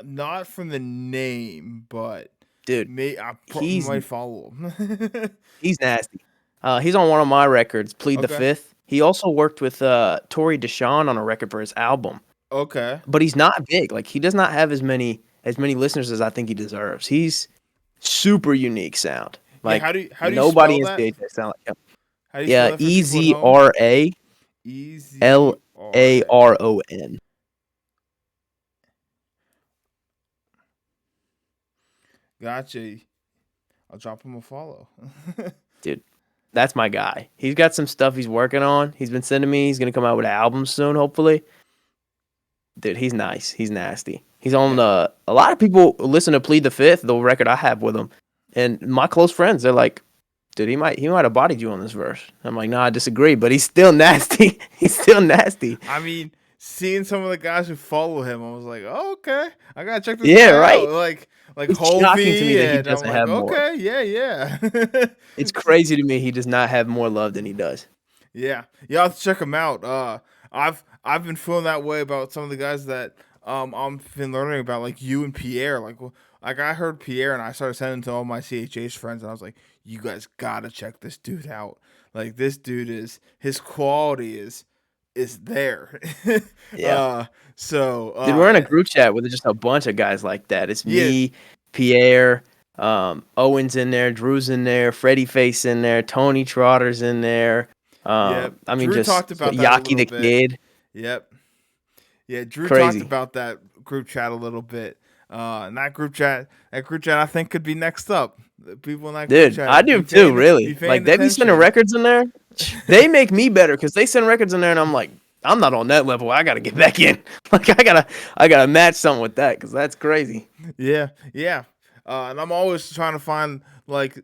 Not from the name, but Dude, he's might follow him. he's nasty. He's on one of my records, Plead the Okay. Fifth. He also worked with Tori Deshawn on a record for his album, Okay. but he's not big. Like he does not have as many listeners as I think he deserves. He's super unique sound. Yeah. Like How do you nobody spell in that? CHS sound like him. How do you spell Yeah, that for people at home? EZRALARON. EZRA. Gotcha. I'll drop him a follow. Dude, that's my guy. He's got some stuff he's working on. He's been sending me. He's gonna come out with an album soon, hopefully. Dude, he's nice. He's nasty. He's on the. A lot of people listen to Plead the Fifth, the record I have with him, and my close friends, they're like, "Dude, he might have bodied you on this verse." I'm like, "No, I disagree," but he's still nasty. He's still nasty. I mean, seeing some of the guys who follow him, I was like, oh, okay, I gotta check this Yeah, guy right. out. Like It's shocking to me Hovey, that he and I'm doesn't like, have more. okay, yeah, yeah. It's crazy to me he does not have more love than he does. Yeah, you have to check them out. I've been feeling that way about some of the guys that I've been learning about, like you and Pierre. Like I heard Pierre, and I started sending to all my CHH friends, and I was like, you guys gotta check this dude out. Like this dude his quality is there. Yeah. Dude, we're in a uh, group chat with just a bunch of guys like that. It's yeah, me, Pierre, Owen's in there, Drew's in there, Freddie Face in there, Tony Trotter's in there. yeah. I mean, Drew just talked about that a Yaki little the bit. Kid. Yep. Yeah, Drew talked Crazy. about that group chat a little bit. And that group chat, I think could be next up. The people in that group Dude, I chat, do too, be really. paying Like, they be sending attention. records in there. They make me better because they send records in there, and I'm like, I'm not on that level. I got to get back in. Like, I gotta match something with that because that's crazy. Yeah, yeah. And I'm always trying to find like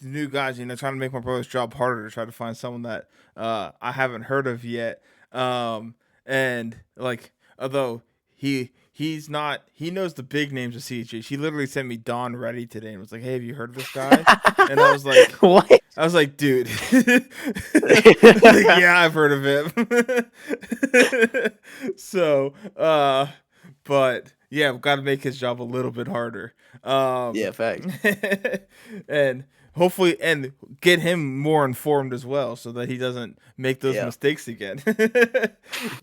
new guys. Trying to make my brother's job harder to try to find someone that I haven't heard of yet. And like, although he's not, he knows the big names of CHH. He literally sent me Don Reddy today and was like, "Hey, have you heard of this guy?" And What? I was like, dude. Like, yeah, I've heard of him. So, but yeah, we've got to make his job a little bit harder. Yeah, fact. And hopefully, and get him more informed as well, so that he doesn't make those Yeah. mistakes again.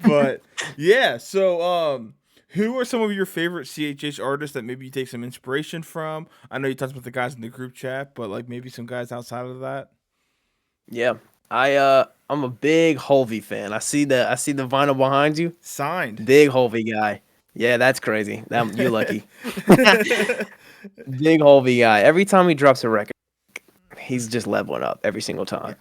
But yeah, so Who are some of your favorite CHH artists that maybe you take some inspiration from? I know you talked about the guys in the group chat, but like maybe some guys outside of that. Yeah. I'm a big Holvey fan. I see the vinyl behind you. Signed. Big Holvey guy. Yeah, that's crazy. You're lucky. Big Holvey guy. Every time he drops a record, he's just leveling up every single Yeah.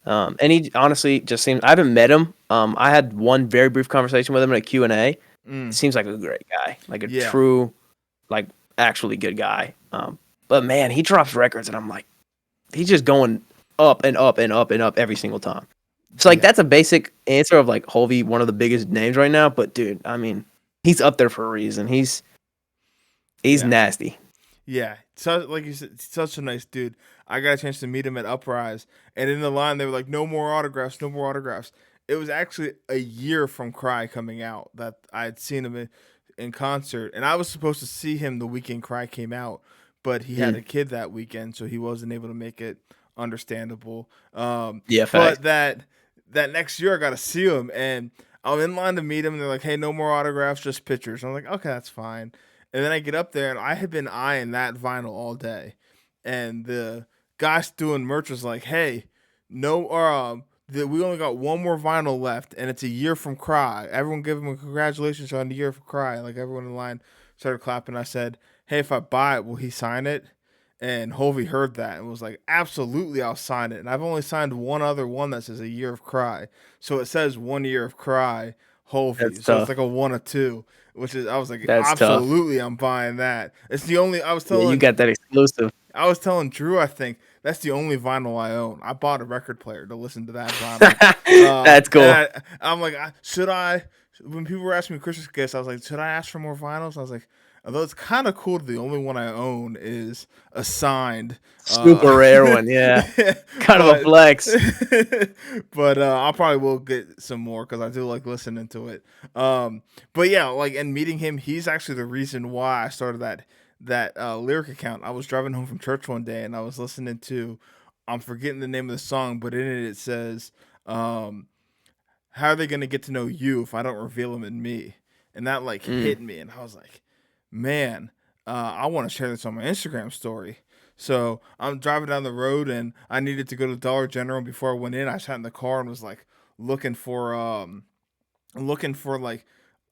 time. And he honestly just seems. I haven't met him. I had one very brief conversation with him in a Q&A. Mm. Seems like a great guy, like a Yeah. true, like actually good guy. But man, he drops records, and I'm like, he's just going up and up and up and up every single time. So like Yeah. that's a basic answer of like Holvey, one of the biggest names right now. But dude, I mean, he's up there for a reason. He's Yeah. nasty. Yeah, so like you said, such a nice dude. I got a chance to meet him at Uprise, and in the line they were like, "No more autographs, no more autographs." It was actually a year from Cry coming out that I had seen him in concert, and I was supposed to see him the weekend Cry came out, but he had Mm. a kid that weekend, so he wasn't able to make it. Understandable. Yeah, But facts. that next year I got to see him, and I'm in line to meet him, and they're like, "Hey, no more autographs, just pictures." I'm like, "Okay, that's fine." And then I get up there and I had been eyeing that vinyl all day. And the guy doing merch was like, "Hey, no, we only got one more vinyl left, and it's a year from Cry. Everyone give him a congratulations on the year from Cry." Like everyone in line started clapping. I said, "Hey, if I buy it, will he sign it?" And Hovey heard that and was like, "Absolutely, I'll sign it." And I've only signed one other one that says a year of Cry. So it says 1 year of Cry, Hovey. That's So it's tough. like a one or two, which is I was like, That's tough. absolutely, I'm buying that. It's the only Yeah, you got that exclusive. I was telling Drew, I think that's the only vinyl I own. I bought a record player to listen to that vinyl. That's cool. I'm like, should I? When people were asking me Christmas gifts, I was like, should I ask for more vinyls? I was like, although it's kind of cool, the only one I own is a signed. Super rare one, yeah. Kind of a but flex. but I'll probably will get some more because I do like listening to it. But yeah, like and meeting him, he's actually the reason why I started that lyric account. I was driving home from church one day and I was listening to, I'm forgetting the name of the song, but in it says, "How are they gonna get to know you if I don't reveal them in me?" And that like Mm. hit me, and I was like, man, I want to share this on my Instagram story. So I'm driving down the road and I needed to go to Dollar General. Before I went in, I sat in the car and was like looking for like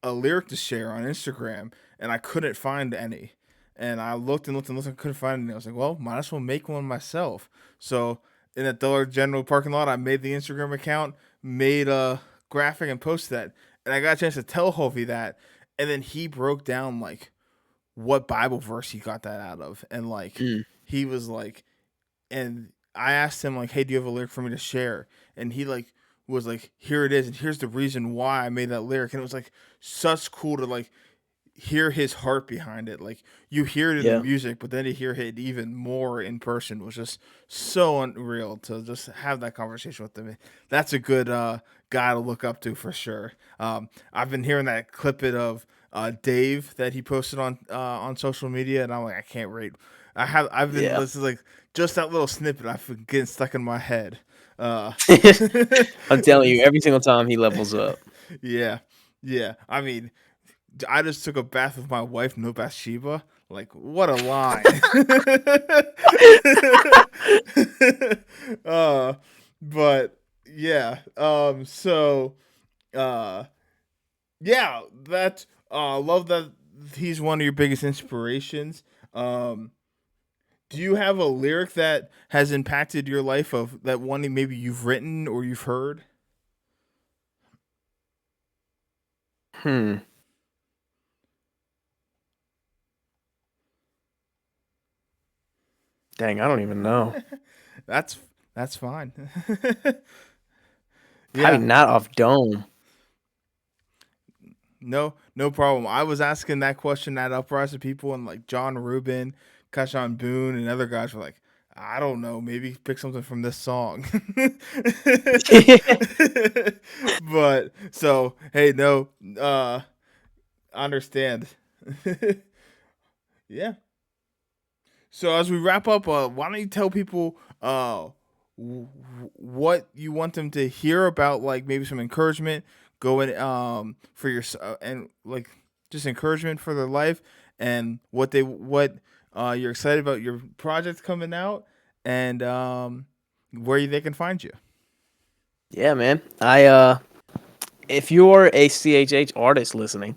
a lyric to share on Instagram, and I couldn't find any. And I looked and looked and looked and couldn't find any. I was like, well, might as well make one myself. So in that Dollar General parking lot, I made the Instagram account, made a graphic, and posted that. And I got a chance to tell Hovey that, and then he broke down like what Bible verse he got that out of, and like Mm. he was like, and I asked him like, "Hey, do you have a lyric for me to share?" And he like was like, "Here it is, and here's the reason why I made that lyric." And it was like such cool to like hear his heart behind it. Like you hear it in the Yeah. music, but then to hear it even more in person was just so unreal to just have that conversation with him. That's a good guy to look up to for sure. I've been hearing that clip it of Dave that he posted on social media, and I'm like, I can't wait. I've been Yeah. this is like just that little snippet. I've been getting stuck in my head. Uh, I'm telling you, every single time he levels up. yeah, yeah. I mean, I just took a bath with my wife, no Bathsheba. Like, what a line. uh, but yeah. Uh, yeah, that love that he's one of your biggest inspirations. Um, do you have a lyric that has impacted your life of that one that maybe you've written or you've heard? Hmm. Dang, I don't even know. that's that's fine. Probably Yeah. not off dome. No, no problem. I was asking that question at Uprising people, and like John Rubin, Kashan Boone, and other guys were like, I don't know, maybe pick something from this song. But so hey, no, I understand. Yeah. So as we wrap up, why don't you tell people what you want them to hear about, like maybe some encouragement going for your and like just encouragement for their life and what you're excited about your projects coming out and where they can find you. Yeah, man. If you're a CHH artist listening,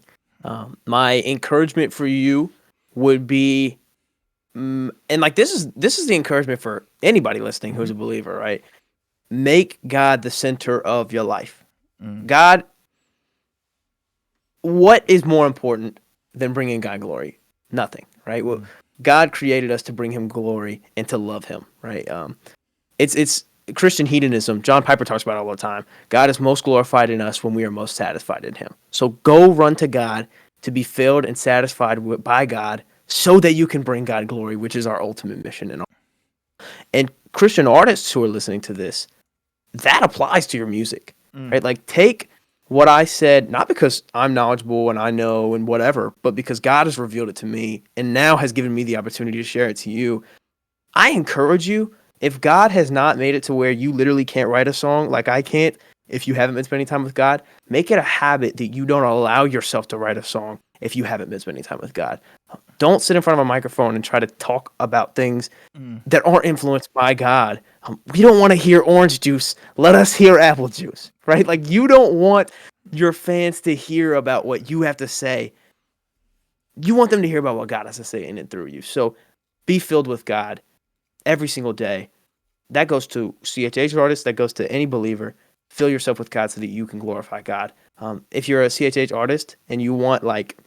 my encouragement for you would be, and like this is the encouragement for anybody listening who's Mm-hmm. a believer, right? Make God the center of your life. Mm. God, what is more important than bringing God glory? Nothing, right? Well, Mm. God created us to bring Him glory and to love Him, right? It's Christian hedonism. John Piper talks about it all the time. God is most glorified in us when we are most satisfied in Him. So go run to God to be filled and satisfied by God, so that you can bring God glory, which is our ultimate mission. And Christian artists who are listening to this, that applies to your music, Mm. right? Like, take what I said, not because I'm knowledgeable and I know and whatever, but because God has revealed it to me and now has given me the opportunity to share it to you. I encourage you, if God has not made it to where you literally can't write a song like I can't, if you haven't been spending time with God, make it a habit that you don't allow yourself to write a song if you haven't been spending time with God. Don't sit in front of a microphone and try to talk about things Mm. that aren't influenced by God. We don't want to hear orange juice. Let us hear apple juice, right? Like, you don't want your fans to hear about what you have to say. You want them to hear about what God has to say in and through you. So be filled with God every single day. That goes to CHH artists. That goes to any believer. Fill yourself with God so that you can glorify God. If you're a CHH artist and you want like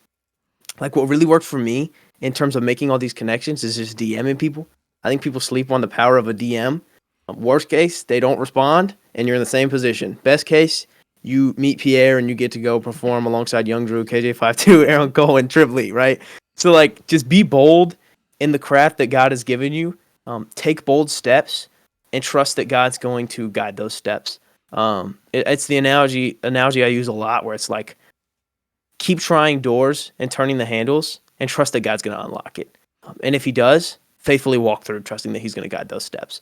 what really worked for me in terms of making all these connections is just DMing people. I think people sleep on the power of a DM. Worst case, they don't respond and you're in the same position. Best case, you meet Pierre and you get to go perform alongside Young Drew, KJ52, Aaron Cole, and Triply, right? So, like, just be bold in the craft that God has given you. Take bold steps and trust that God's going to guide those steps. It's the analogy I use a lot, where it's like, keep trying doors and turning the handles and trust that God's going to unlock it. And if He does, faithfully walk through, trusting that He's going to guide those steps.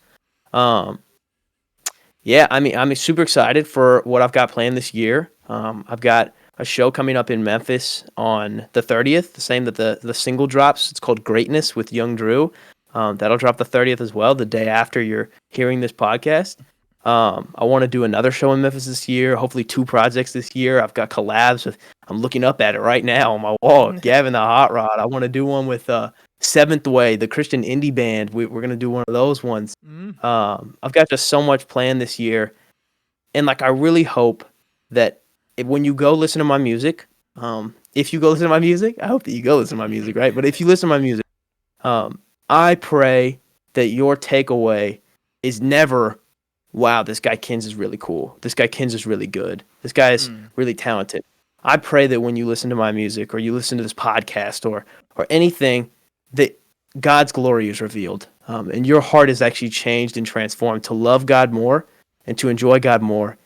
Um, yeah, I mean, I'm super excited for what I've got planned this year. I've got a show coming up in Memphis on the 30th, the same that the single drops. It's called Greatness with Young Drew. That'll drop the 30th as well, the day after you're hearing this podcast. I want to do another show in Memphis this year, hopefully 2 projects this year. I've got collabs with, I'm looking up at it right now on my wall, Gavin the Hot Rod. I want to do one with Seventh Way, the Christian indie band. We're going to do one of those ones. Mm. I've got just so much planned this year. And like, I really hope that when you go listen to my music, if you go listen to my music, I hope that you go listen to my music, right? But if you listen to my music, I pray that your takeaway is never, wow, this guy Kins is really cool. This guy Kins is really good. This guy is really talented. I pray that when you listen to my music or you listen to this podcast or anything, that God's glory is revealed, and your heart is actually changed and transformed to love God more and to enjoy God more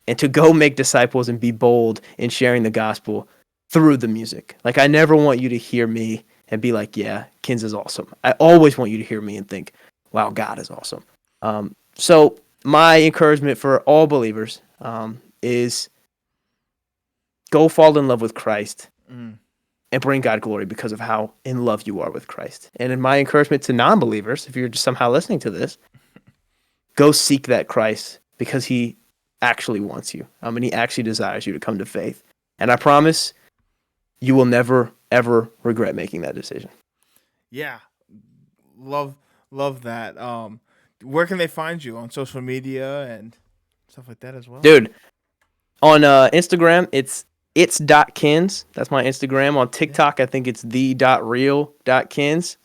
and to go make disciples and be bold in sharing the gospel through the music. Like, I never want you to hear me and be like, yeah, Kins is awesome. I always want you to hear me and think, wow, God is awesome. So my encouragement for all believers is go fall in love with Christ Mm. and bring God glory because of how in love you are with Christ. And in my encouragement to non-believers, if you're just somehow listening to this, go seek that Christ because He actually wants you. And He actually desires you to come to faith. And I promise you will never, ever regret making that decision. Yeah, love that. Where can they find you on social media and stuff like that as well? Dude, on Instagram, it's.kins. That's my Instagram. On TikTok, I think it's the.real.kins.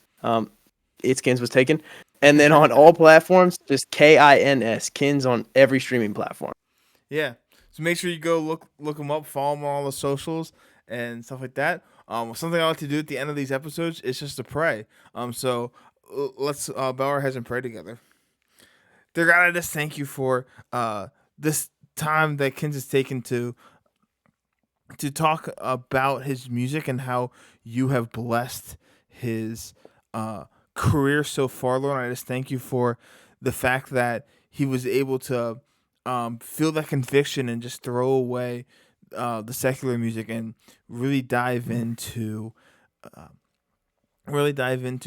It's Kins was taken. And then on all platforms, just KINS, Kins on every streaming platform. Yeah. So make sure you go look them up, follow them on all the socials and stuff like that. Something I like to do at the end of these episodes is just to pray. So let's bow our heads and pray together. Dear God, I just thank you for this time that Kins has taken to talk about his music and how you have blessed his career so far, Lord. I just thank you for the fact that he was able to feel that conviction and just throw away the secular music and really dive into uh,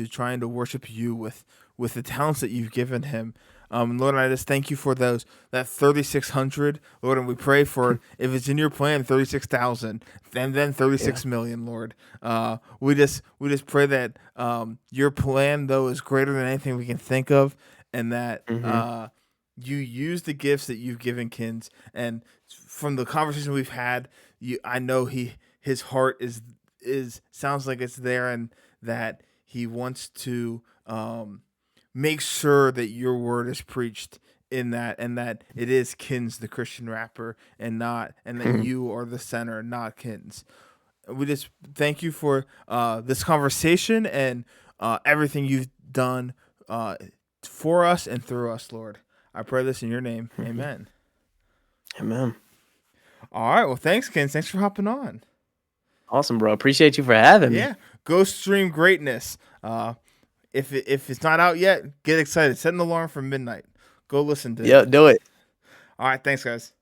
trying to worship you with the talents that you've given him. Lord, I just thank you for that 3,600, Lord, and we pray for, if it's in your plan, 36,000, and then Yeah. 36 million, Lord. We just pray that your plan though is greater than anything we can think of, and that Hmm. you use the gifts that you've given Kins, and from the conversation we've had, I know his heart is sounds like it's there, and that he wants to make sure that your word is preached in that, and that it is Kins the Christian rapper, and that you are the center, not Kins. We just thank you for this conversation and everything you've done uh, for us and through us, Lord. I pray this in your name. Hmm. Amen. Amen. All right. Well, thanks, Kins. Thanks for hopping on. Awesome, bro. Appreciate you for having me. Yeah. Go stream greatness. If it's not out yet, get excited. Set an alarm for midnight. Go listen to Yeah, it. do it. All right. Thanks, guys.